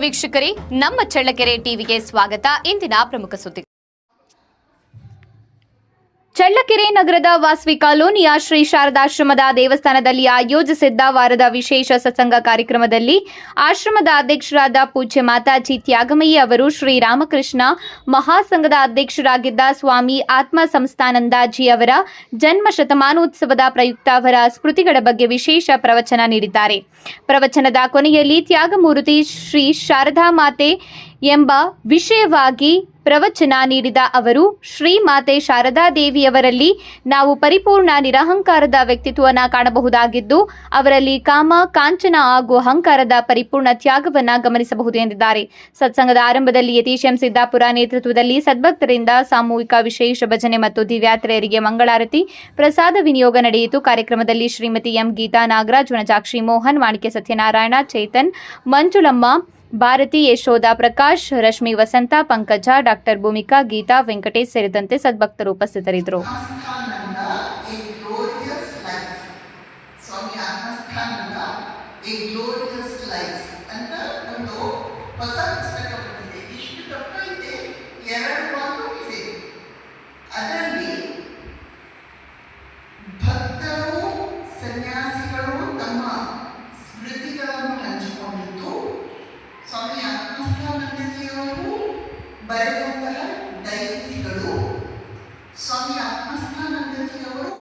ವೀಕ್ಷಕರೇ, ನಮ್ಮ ಚಳ್ಳಕೆರೆ ಟಿವಿಗೆ ಸ್ವಾಗತ. ಇಂದಿನ ಪ್ರಮುಖ ಸುದ್ದಿ. ಚಳ್ಳಕೆರೆ ನಗರದ ವಾಸವಿ ಕಾಲೋನಿಯ ಶ್ರೀ ಶಾರದಾಶ್ರಮದ ದೇವಸ್ಥಾನದಲ್ಲಿ ಆಯೋಜಿಸಿದ್ದ ವಾರದ ವಿಶೇಷ ಸತ್ಸಂಗ ಕಾರ್ಯಕ್ರಮದಲ್ಲಿ ಆಶ್ರಮದ ಅಧ್ಯಕ್ಷರಾದ ಪೂಜ್ಯ ಮಾತಾಜಿ ತ್ಯಾಗಮಯಿ ಅವರು ಶ್ರೀರಾಮಕೃಷ್ಣ ಮಹಾಸಂಘದ ಅಧ್ಯಕ್ಷರಾಗಿದ್ದ ಸ್ವಾಮಿ ಆತ್ಮ ಸಂಸ್ಥಾನಂದಾಜಿ ಅವರ ಜನ್ಮ ಶತಮಾನೋತ್ಸವದ ಪ್ರಯುಕ್ತ ಅವರ ಸ್ಮೃತಿಗಳ ಬಗ್ಗೆ ವಿಶೇಷ ಪ್ರವಚನ ನೀಡಿದ್ದಾರೆ. ಪ್ರವಚನದ ಕೊನೆಯಲ್ಲಿ ತ್ಯಾಗಮೂರ್ತಿ ಶ್ರೀ ಶಾರದಾ ಮಾತೆ ಎಂಬ ವಿಷಯವಾಗಿ ಪ್ರವಚನ ನೀಡಿದ ಅವರು, ಶ್ರೀ ಮಾತೆ ಶಾರದಾ ದೇವಿಯವರಲ್ಲಿ ನಾವು ಪರಿಪೂರ್ಣ ನಿರಹಂಕಾರದ ವ್ಯಕ್ತಿತ್ವವನ್ನು ಕಾಣಬಹುದಾಗಿದ್ದು, ಅವರಲ್ಲಿ ಕಾಮ, ಕಾಂಚನ ಹಾಗೂ ಅಹಂಕಾರದ ಪರಿಪೂರ್ಣ ತ್ಯಾಗವನ್ನು ಗಮನಿಸಬಹುದು ಎಂದಿದ್ದಾರೆ. ಸತ್ಸಂಗದ ಆರಂಭದಲ್ಲಿ ಯತೀಶ್ ಎಂ ಸಿದ್ದಾಪುರ ನೇತೃತ್ವದಲ್ಲಿ ಸದ್ಭಕ್ತರಿಂದ ಸಾಮೂಹಿಕ ವಿಶೇಷ ಭಜನೆ ಮತ್ತು ದಿವ್ಯಾತ್ರೆಯರಿಗೆ ಮಂಗಳಾರತಿ, ಪ್ರಸಾದ ವಿನಿಯೋಗ ನಡೆಯಿತು. ಕಾರ್ಯಕ್ರಮದಲ್ಲಿ ಶ್ರೀಮತಿ ಎಂ ಗೀತಾ ನಾಗರಾಜ್, ವನಜಾಕ್ಷಿ ಮೋಹನ್, ಮಾಣಿಕ್ಯ ಸತ್ಯನಾರಾಯಣ, ಚೇತನ್, ಮಂಜುಳಮ್ಮ, ಭಾರತಿ, ಯಶೋಧ, ಪ್ರಕಾಶ್, ರಶ್ಮಿ, ವಸಂತ, ಪಂಕಜ, ಡಾಕ್ಟರ್ ಭೂಮಿಕಾ, ಗೀತಾ, ವೆಂಕಟೇಶ್ ಸೇರಿದಂತೆ ಸದ್ಭಕ್ತರು ಉಪಸ್ಥಿತರಿದ್ದರು. ಬರೆದಂತಹ ಡೈರಿಗಳು ಸ್ವಾಮಿ